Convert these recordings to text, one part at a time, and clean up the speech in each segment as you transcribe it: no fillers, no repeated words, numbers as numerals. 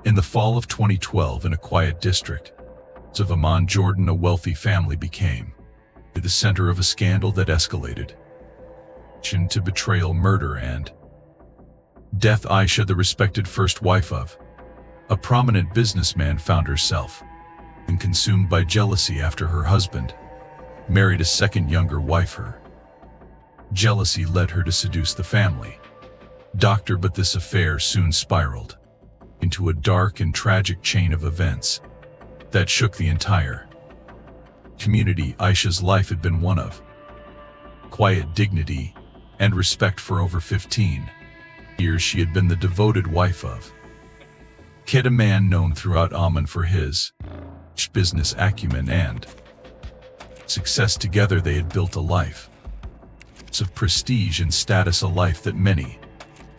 In the fall of 2012, in a quiet district of Amman, Jordan, a wealthy family became the center of a scandal that escalated to betrayal, murder, and death. Aisha, the respected first wife of a prominent businessman, found herself consumed by jealousy after her husband married a second younger wife. Her jealousy led her to seduce the family doctor, but this affair soon spiraled into a dark and tragic chain of events that shook the entire community. Aisha's life had been one of quiet dignity and respect. For over 15 years, she had been the devoted wife of Kid, a man known throughout Amman for his business acumen and success. Together they had built a life of prestige and status, a life that many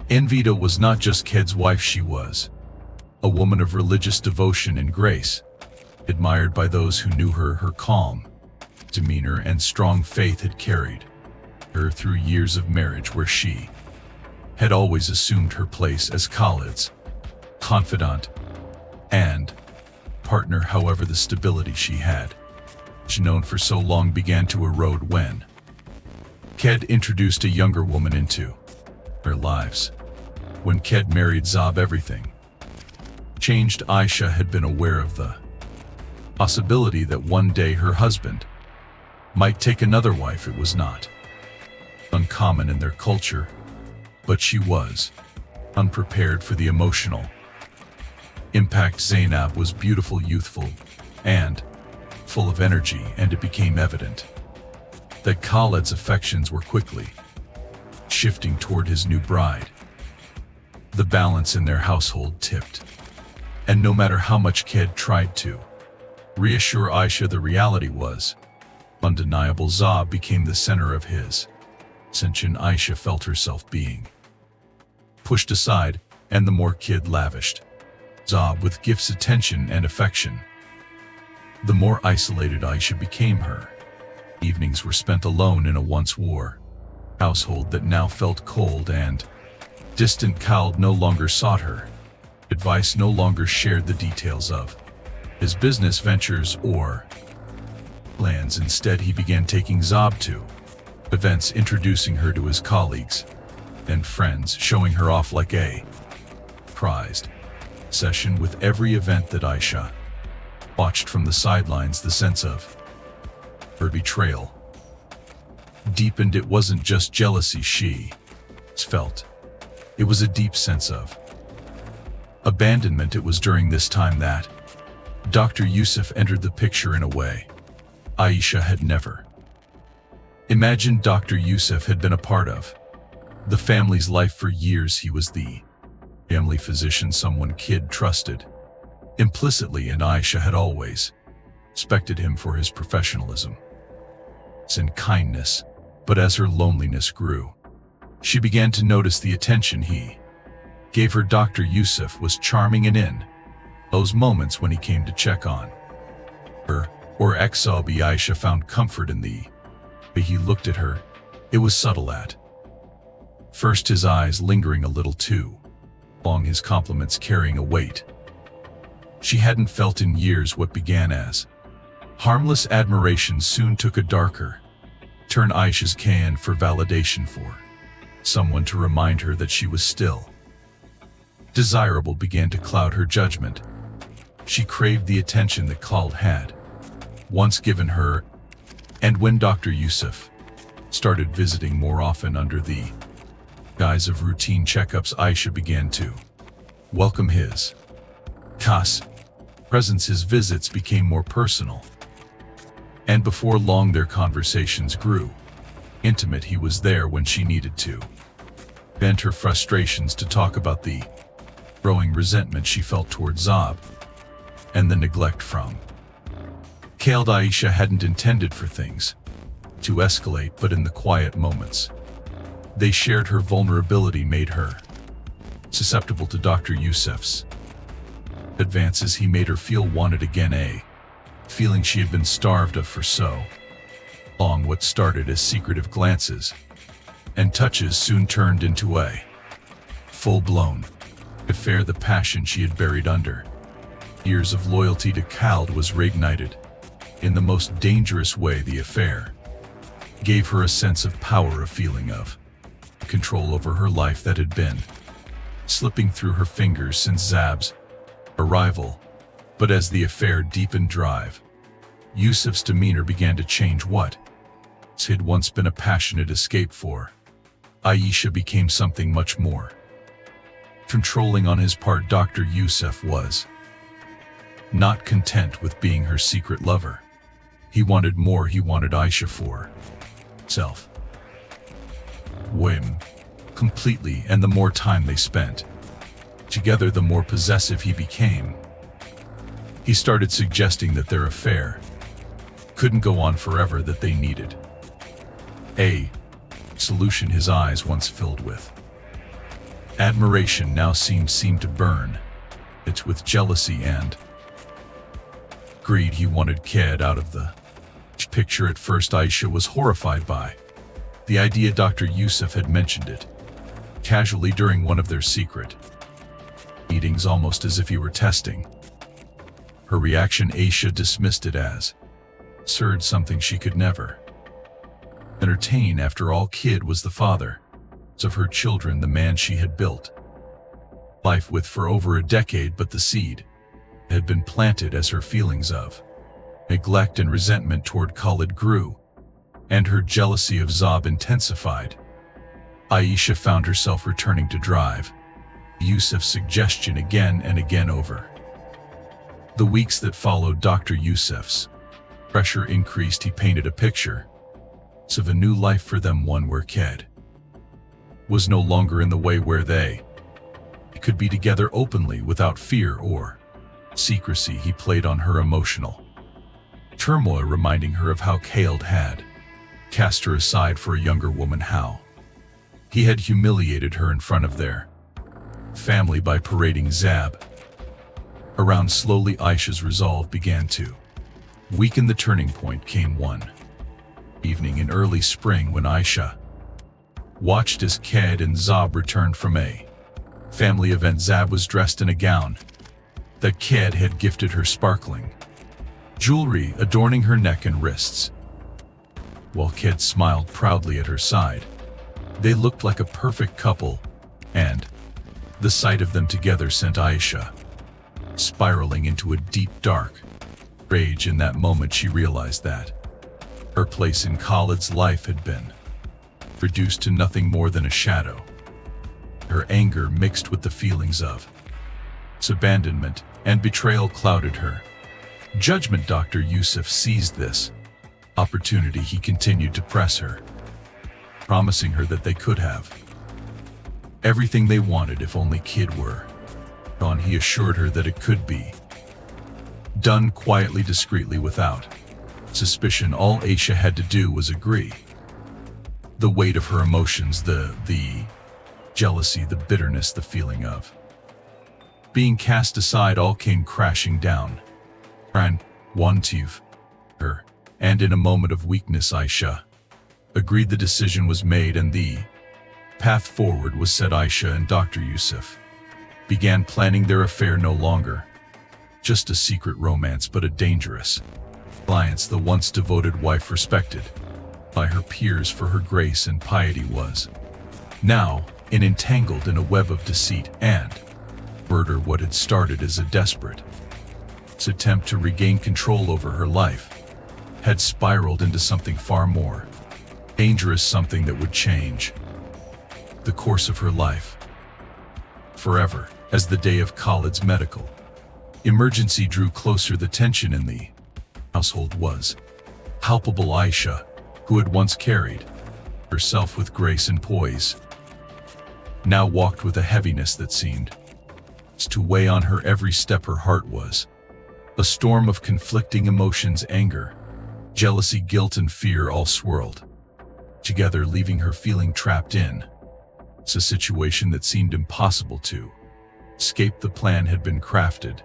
envied. Was not just Ked's wife, she was a woman of religious devotion and grace, admired by those who knew her. Her calm demeanor and strong faith had carried her through years of marriage, where she had always assumed her place as Khalid's confidant and partner. However, the stability she had known for so long began to erode when Ked introduced a younger woman into their lives. When Ked married Zob, everything changed. Aisha had been aware of the possibility that one day her husband might take another wife. It was not uncommon in their culture, but she was unprepared for the emotional impact. Zainab was beautiful, youthful, and full of energy, and it became evident that Khalid's affections were quickly shifting toward his new bride. The balance in their household tipped, and no matter how much Ked tried to reassure Aisha, the reality was undeniable. Zob became the center of his ascension. Aisha felt herself being pushed aside, and the more Ked lavished Zob with gifts, attention, and affection, the more isolated Aisha became. Her evenings were spent alone in a once war household that now felt cold and distant. Khalid no longer sought her advice, no longer shared the details of his business ventures or plans. Instead, he began taking Zob to events, introducing her to his colleagues and friends, showing her off like a prized possession. With every event that Aisha watched from the sidelines, the sense of her betrayal deepened. It wasn't just jealousy she felt, it was a deep sense of abandonment. It was during this time that Dr. Yusuf entered the picture in a way Aisha had never imagined. Dr. Yusuf had been a part of the family's life for years. He was the family physician, someone Kid trusted implicitly, and Aisha had always respected him for his professionalism and kindness. But as her loneliness grew, she began to notice the attention he gave her. Dr. Yusuf was charming, and in those moments when he came to check on her or Exabi, Aisha found comfort in the way he looked at her. It was subtle at first, his eyes lingering a little too long, his compliments carrying a weight she hadn't felt in years. What began as harmless admiration soon took a darker turn. Aisha's can for validation, for someone to remind her that she was still desirable, began to cloud her judgment. She craved the attention that Khalid had once given her, and when Dr. Yusuf started visiting more often under the guise of routine checkups, Aisha began to welcome his presence. His visits became more personal, and before long their conversations grew intimate. He was there when she needed to vent her frustrations, to talk about the growing resentment she felt toward Zob and the neglect from Khalid. Aisha hadn't intended for things to escalate, but in the quiet moments they shared, her vulnerability made her susceptible to Dr. Yusuf's advances. He made her feel wanted again, a feeling she had been starved of for so long. What started as secretive glances and touches soon turned into a full-blown Affair, the passion she had buried under years of loyalty to Khaled was reignited. In the most dangerous way, the affair gave her a sense of power, a feeling of control over her life that had been slipping through her fingers since Zab's arrival. But as the affair deepened, Yusuf's demeanor began to change. What had once been a passionate escape for Aisha became something much more controlling on his part. Dr. Yusuf was not content with being her secret lover. He wanted more. He wanted Aisha for himself. Whim completely, and the more time they spent together, the more possessive he became. He started suggesting that their affair couldn't go on forever, that they needed a solution. His eyes, once filled with admiration, now seemed to burn it with jealousy and greed. He wanted Ked out of the picture. At first, Aisha was horrified by the idea. Dr. Yusuf had mentioned it casually during one of their secret meetings, almost as if he were testing her reaction. Aisha dismissed it as absurd, something she could never entertain. After all, Kid was the father of her children, the man she had built life with for over a decade. But the seed had been planted as her feelings of neglect and resentment toward Khalid grew, and her jealousy of Zab intensified. Aisha found herself returning to drive Yusuf's suggestion again and again. Over the weeks that followed, Dr. Yusuf's pressure increased. He painted a picture of a new life for them, one where Ked was no longer in the way, where they could be together openly without fear or secrecy. He played on her emotional turmoil, reminding her of how Khaled had cast her aside for a younger woman, how he had humiliated her in front of their family by parading Zab around. Slowly, Aisha's resolve began to weaken. The turning point came one evening in early spring when Aisha watched as Ked and Zab returned from a family event. Zab was dressed in a gown that Ked had gifted her, sparkling jewelry adorning her neck and wrists, while Ked smiled proudly at her side. They looked like a perfect couple, and the sight of them together sent Aisha spiraling into a deep, dark rage. In that moment, she realized that her place in Khalid's life had been reduced to nothing more than a shadow. Her anger, mixed with the feelings of abandonment and betrayal, clouded her judgment. Dr. Yusuf seized this opportunity. He continued to press her, promising her that they could have everything they wanted if only Kid were gone. He assured her that it could be done quietly, discreetly, without suspicion. All Aisha had to do was agree. The weight of her emotions, the jealousy, the bitterness, the feeling of being cast aside, all came crashing down and one to her. And in a moment of weakness, Aisha agreed. The decision was made and the path forward was set. Aisha and Dr. Yusuf began planning their affair, no longer just a secret romance, but a dangerous alliance. The once devoted wife, respected by her peers for her grace and piety, was now entangled in a web of deceit and murder. What had started as a desperate attempt to regain control over her life had spiraled into something far more dangerous, something that would change the course of her life forever. As the day of Khalid's medical emergency drew closer, the tension in the household was palpable. Aisha, who had once carried herself with grace and poise, now walked with a heaviness that seemed to weigh on her every step. Her heart was a storm of conflicting emotions. Anger, jealousy, guilt, and fear all swirled together, leaving her feeling trapped in a situation that seemed impossible to escape. The plan had been crafted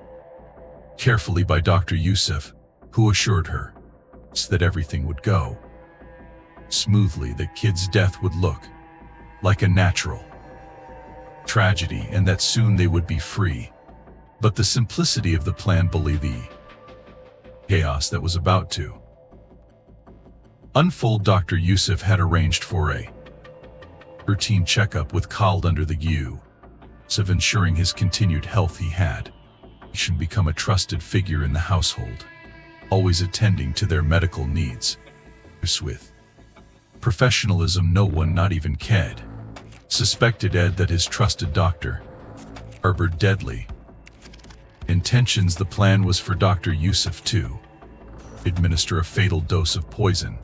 carefully by Dr. Yusuf, who assured her that everything would go smoothly, that Kid's death would look like a natural tragedy and that soon they would be free. But the simplicity of the plan believed the chaos that was about to unfold. Dr. Yusuf had arranged for a routine checkup with Khaled under the guise of ensuring his continued health. He had become a trusted figure in the household, always attending to their medical needs. With professionalism, no one, not even Ked, suspected Ed that his trusted doctor harbored deadly intentions. The plan was for Dr. Yusuf to administer a fatal dose of poison,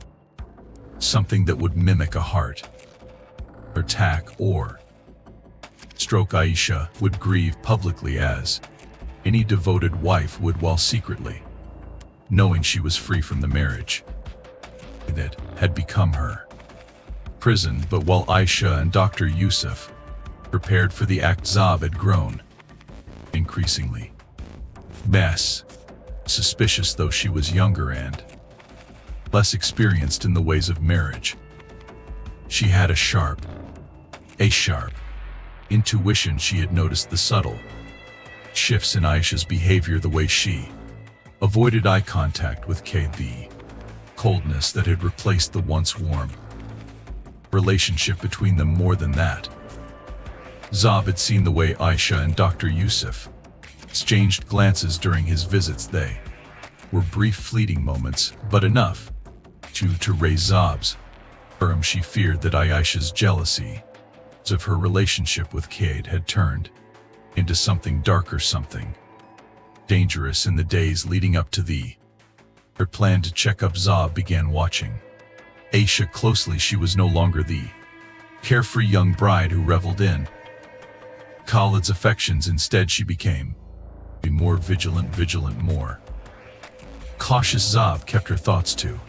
something that would mimic a heart attack or stroke. Aisha would grieve publicly as any devoted wife would, while secretly knowing she was free from the marriage that had become her prison. But while Aisha and Dr. Yusuf prepared for the act, Zab had grown increasingly suspicious. Though she was younger and less experienced in the ways of marriage, she had a sharp intuition. She had noticed the subtle shifts in Aisha's behavior, the way she avoided eye contact with Kay, the coldness that had replaced the once warm relationship between them. More than that, Zab had seen the way Aisha and Dr. Yusuf exchanged glances during his visits. They were brief, fleeting moments, but enough to raise Zab's alarm. She feared that Aisha's jealousy of her relationship with Cade had turned into something darker, something dangerous. In the days leading up to her plan to check up, Zab began watching Aisha closely. She was no longer the carefree young bride who reveled in Khaled's affections. Instead, she became more vigilant, more cautious. Zab kept her thoughts to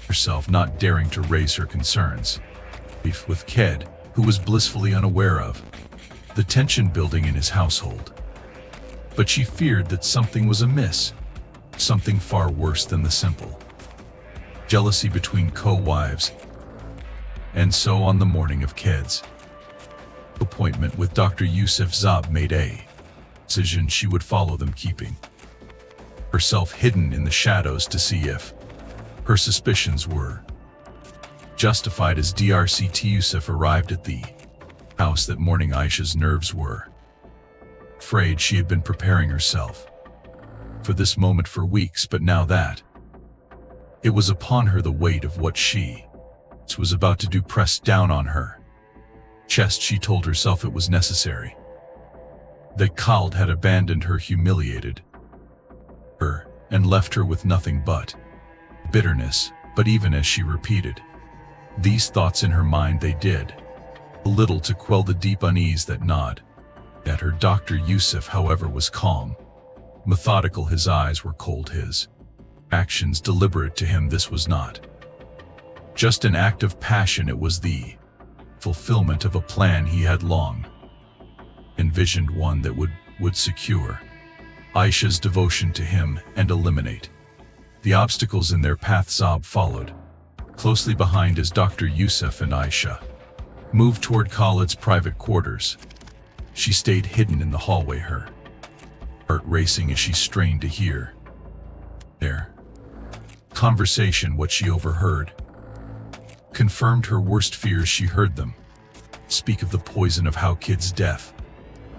herself, not daring to raise her concerns with Ked, who was blissfully unaware of the tension building in his household. But she feared that something was amiss, something far worse than the simple jealousy between co-wives. And so on the morning of Ked's appointment with Dr. Yusuf, Zab made a decision. She would follow them, keeping herself hidden in the shadows to see if her suspicions were justified. As Dr. Yusuf arrived at the house that morning, Aisha's nerves were frayed. She had been preparing herself for this moment for weeks, but now that it was upon her, the weight of what she was about to do pressed down on her chest. She told herself it was necessary, that Khaled had abandoned her, humiliated her, and left her with nothing but bitterness. But even as she repeated these thoughts in her mind, they did little to quell the deep unease that gnawed at her. Dr. Yusuf, however, was calm, methodical. His eyes were cold, his actions deliberate. To him, this was not just an act of passion, it was the fulfillment of a plan he had long envisioned, one that would secure Aisha's devotion to him and eliminate the obstacles in their path. Zab followed closely behind as Dr. Yusuf and Aisha moved toward Khaled's private quarters. She stayed hidden in the hallway, her heart racing as she strained to hear their conversation. What she overheard confirmed her worst fears. She heard them speak of the poison, of how Kid's death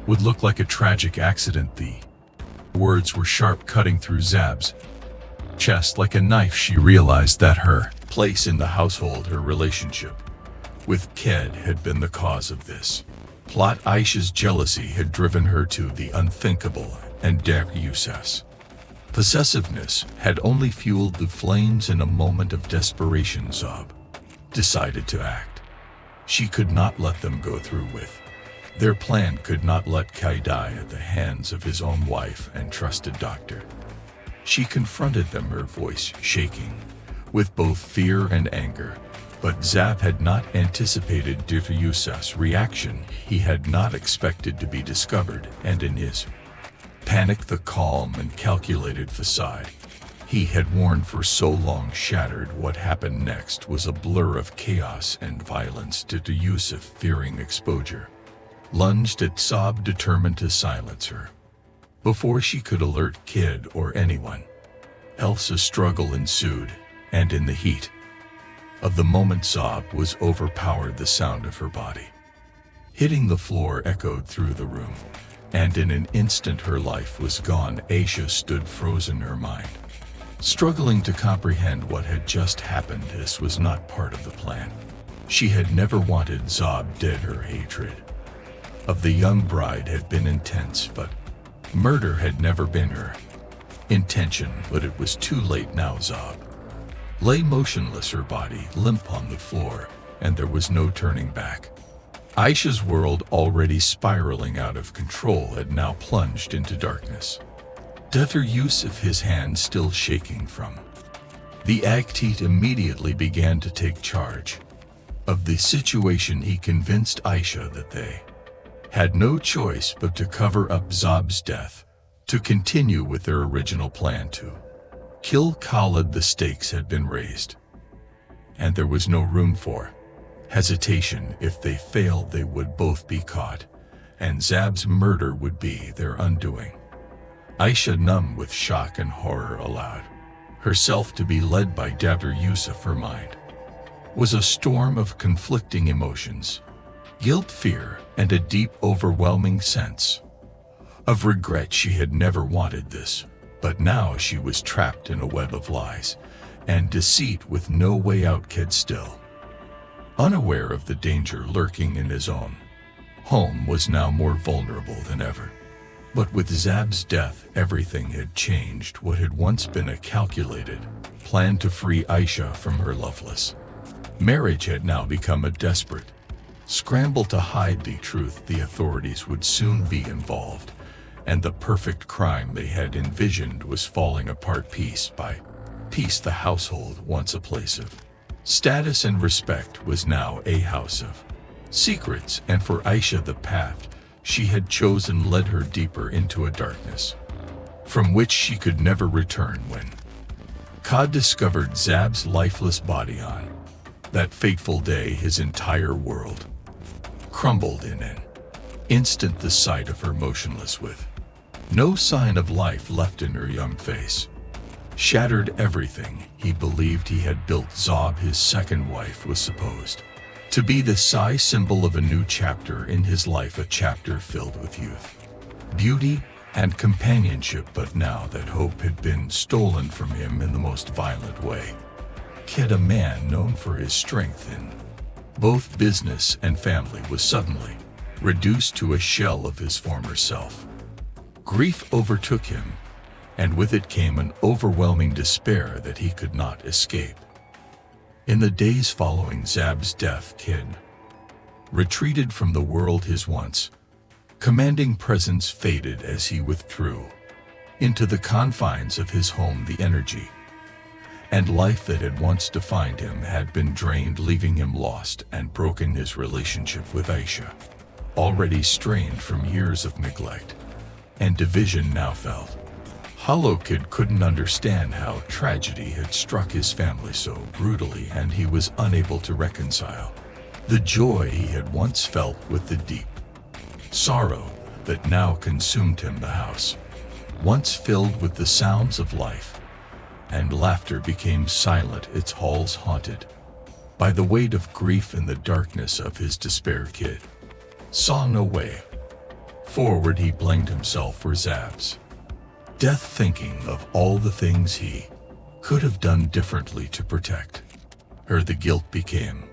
would look like a tragic accident. The words were sharp, cutting through Zab's chest like a knife. She realized that her place in the household, her relationship with Ked, had been the cause of this plot. Aisha's jealousy had driven her to the unthinkable, and Dr. Yusuf's possessiveness had only fueled the flames. In a moment of desperation, Zab decided to act. She could not let them go through with their plan, could not let Kai die at the hands of his own wife and trusted doctor. She confronted them, her voice shaking with both fear and anger. But Zab had not anticipated Dr. Yusuf's reaction. He had not expected to be discovered, and in his panic, the calm and calculated facade he had worn for so long shattered. What happened next was a blur of chaos and violence. Dr. Yusuf, fearing exposure, lunged at Zob, determined to silence her. Before she could alert Kid or anyone else, a struggle ensued, and in the heat of the moment, Zob was overpowered. The sound of her body hitting the floor echoed through the room, and in an instant her life was gone. Aisha stood frozen, her mind struggling to comprehend what had just happened. This was not part of the plan. She had never wanted Zob dead. Her hatred of the young bride had been intense, but murder had never been her intention. But it was too late now. Zob lay motionless, her body limp on the floor, and there was no turning back. Aisha's world, already spiraling out of control, had now plunged into darkness. Dr. Yusuf, his hand still shaking from the Agtit, immediately began to take charge of the situation. He convinced Aisha that they had no choice but to cover up Zob's death, to continue with their original plan to kill Khalid. The stakes had been raised, and there was no room for hesitation. If they failed, they would both be caught, and Zob's murder would be their undoing. Aisha, numb with shock and horror, allowed herself to be led by Dr. Yusuf. Her mind was a storm of conflicting emotions: guilt, fear, and a deep, overwhelming sense of regret. She had never wanted this, but now she was trapped in a web of lies and deceit with no way out. Kid, still unaware of the danger lurking in his own home, was now more vulnerable than ever. But with Zob's death, everything had changed. What had once been a calculated plan to free Aisha from her loveless marriage had now become a desperate scramble to hide the truth. The authorities would soon be involved, and the perfect crime they had envisioned was falling apart piece by piece. The household, once a place of status and respect, was now a house of secrets, and for Aisha the path she had chosen led her deeper into a darkness from which she could never return. When Kad discovered Zob's lifeless body on that fateful day, his entire world crumbled in an instant. The sight of her motionless with no sign of life left in her young face shattered everything he believed he had built. Zob, his second wife, was supposed to be the symbol of a new chapter in his life, a chapter filled with youth, beauty, and companionship. But now that hope had been stolen from him in the most violent way. Kid, a man known for his strength in both business and family, was suddenly reduced to a shell of his former self. Grief overtook him, and with it came an overwhelming despair that he could not escape. In the days following Zob's death, Kid retreated from the world. His once commanding presence faded as he withdrew into the confines of his home. The energy and life that had once defined him had been drained, leaving him lost and broken. His relationship with Aisha, already strained from years of neglect and division, now felt hollow. Kid couldn't understand how tragedy had struck his family so brutally, and he was unable to reconcile the joy he had once felt with the deep sorrow that now consumed him. The house, once filled with the sounds of life and laughter, became silent, its halls haunted by the weight of grief. In the darkness of his despair, Kid saw no way forward. He blamed himself for Zob's death, thinking of all the things he could have done differently to protect her. The guilt became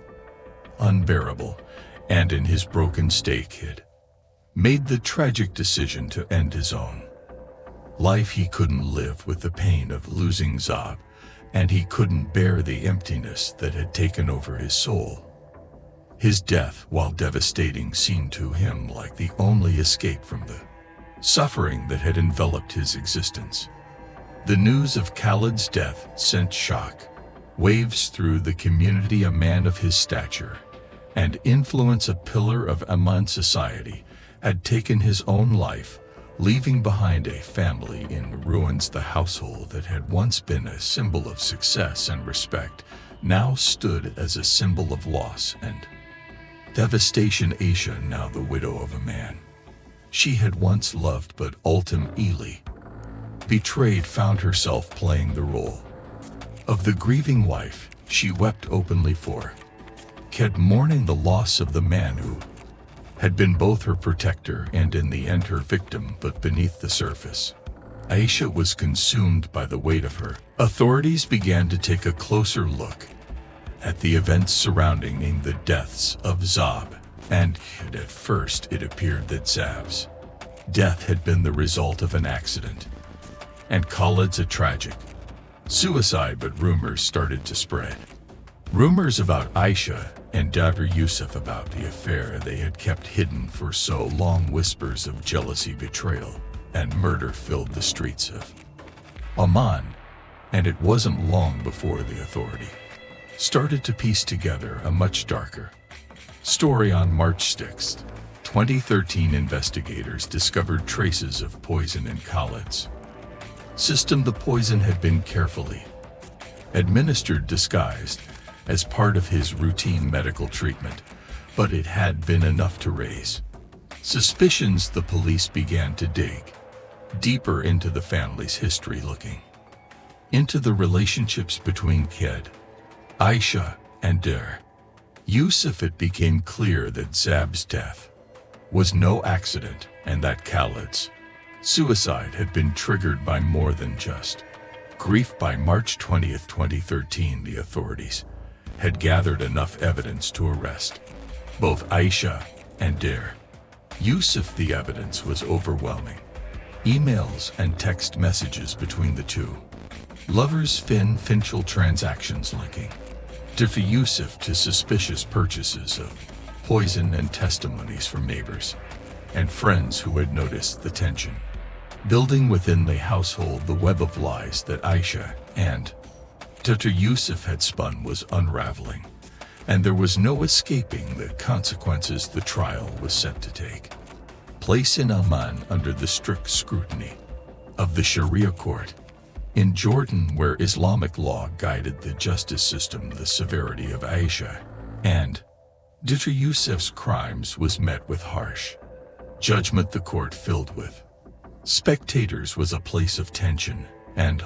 unbearable, and in his broken state, Kid made the tragic decision to end his own life. He couldn't live with the pain of losing Zob, and he couldn't bear the emptiness that had taken over his soul. His death, while devastating, seemed to him like the only escape from the suffering that had enveloped his existence. The news of Khalid's death sent shock waves through the community. A man of his stature and influence, a pillar of Amman society, had taken his own life, leaving behind a family in ruins. The household that had once been a symbol of success and respect now stood as a symbol of loss and Devastation. Aisha, now the widow of a man she had once loved but ultimately betrayed, found herself playing the role of the grieving wife she wept openly for, kept mourning the loss of the man who had been both her protector and in the end her victim. But beneath the surface, Aisha was consumed by the weight of her. Authorities began to take a closer look at the events surrounding the deaths of Zab, and at first it appeared that Zab's death had been the result of an accident, and Khalid's a tragic suicide. But rumors started to spread. Rumors about Aisha and Dr. Yusuf, about the affair they had kept hidden for so long. Whispers of jealousy, betrayal, and murder filled the streets of Amman, and it wasn't long before the authority started to piece together a much darker story. On March 6, 2013, investigators discovered traces of poison in Khalid's system. The poison had been carefully administered, disguised as part of his routine medical treatment, but it had been enough to raise suspicions. The police began to dig deeper into the family's history, looking into the relationships between Khed, Aisha, and Dr. Yusuf. It became clear that Zab's death was no accident, and that Khalid's suicide had been triggered by more than just grief. By March 20, 2013, the authorities had gathered enough evidence to arrest both Aisha and Dr. Yusuf. The evidence was overwhelming. Emails and text messages between the two lovers, financial transactions linking Dr. Yusuf to suspicious purchases of poison, and testimonies from neighbors and friends who had noticed the tension building within the household. The web of lies that Aisha and Dr. Yusuf had spun was unraveling, and there was no escaping the consequences. The trial was set to take place in Amman under the strict scrutiny of the Sharia court in Jordan, where Islamic law guided the justice system. The severity of Aisha and Dr. Yusuf's crimes was met with harsh judgment. The court, filled with spectators, was a place of tension and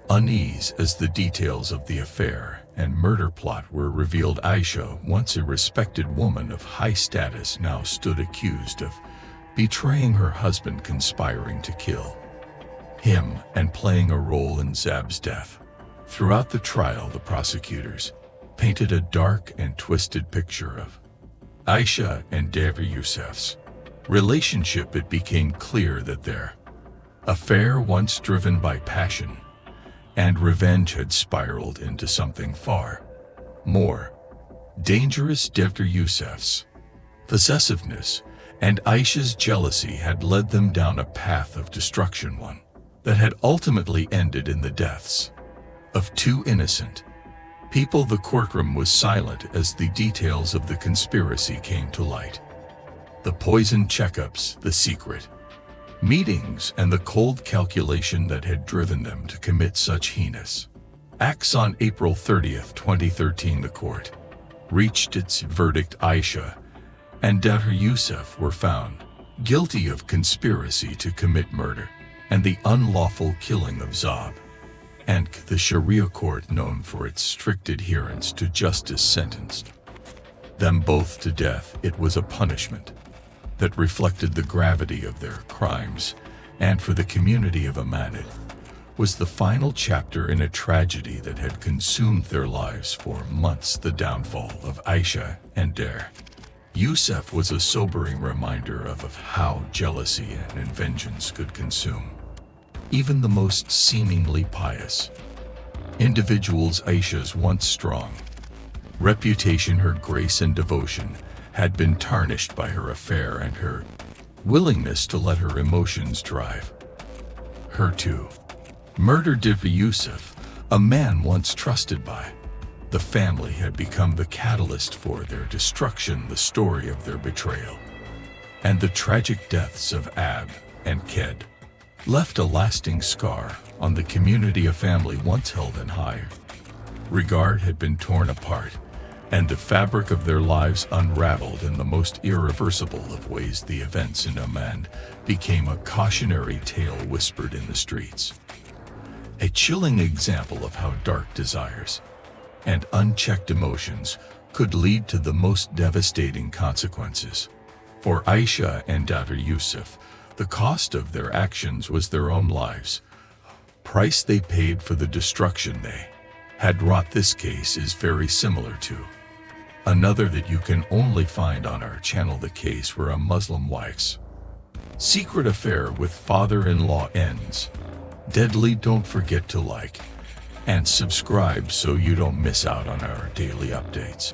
unease as the details of the affair and murder plot were revealed. Aisha, once a respected woman of high status, now stood accused of betraying her husband, conspiring to kill him, and playing a role in Zab's death. Throughout the trial, the prosecutors painted a dark and twisted picture of Aisha and Dr. Yusuf's relationship. It became clear that their affair, once driven by passion and revenge, had spiraled into something far more dangerous. Dr. Yusuf's possessiveness and Aisha's jealousy had led them down a path of destruction, one that had ultimately ended in the deaths of two innocent people. The courtroom was silent as the details of the conspiracy came to light. The poison checkups, the secret meetings, and the cold calculation that had driven them to commit such heinous acts. On April 30, 2013, the court reached its verdict. Aisha and Dr. Yusuf were found guilty of conspiracy to commit murder and the unlawful killing of Zab, and the Sharia court, known for its strict adherence to justice, sentenced them both to death. It was a punishment that reflected the gravity of their crimes, and for the community of Amman, it was the final chapter in a tragedy that had consumed their lives for months. The downfall of Aisha and Dr. Yusuf was a sobering reminder of how jealousy and vengeance could consume even the most seemingly pious individuals. Aisha's once strong reputation, her grace and devotion, had been tarnished by her affair and her willingness to let her emotions drive her to murder. Dr. Yusuf, a man once trusted by the family, had become the catalyst for their destruction. The story of their betrayal and the tragic deaths of Ab and Khed left a lasting scar on the community. A family once held in high regard had been torn apart, and the fabric of their lives unraveled in the most irreversible of ways. The events in Oman became a cautionary tale whispered in the streets. A chilling example of how dark desires and unchecked emotions could lead to the most devastating consequences. For Aisha and daughter Yusuf, the cost of their actions was their own lives. Price they paid for the destruction they had wrought. This case is very similar to another that you can only find on our channel, the case where a Muslim wife's secret affair with father-in-law ends deadly. Don't forget to like and subscribe so you don't miss out on our daily updates.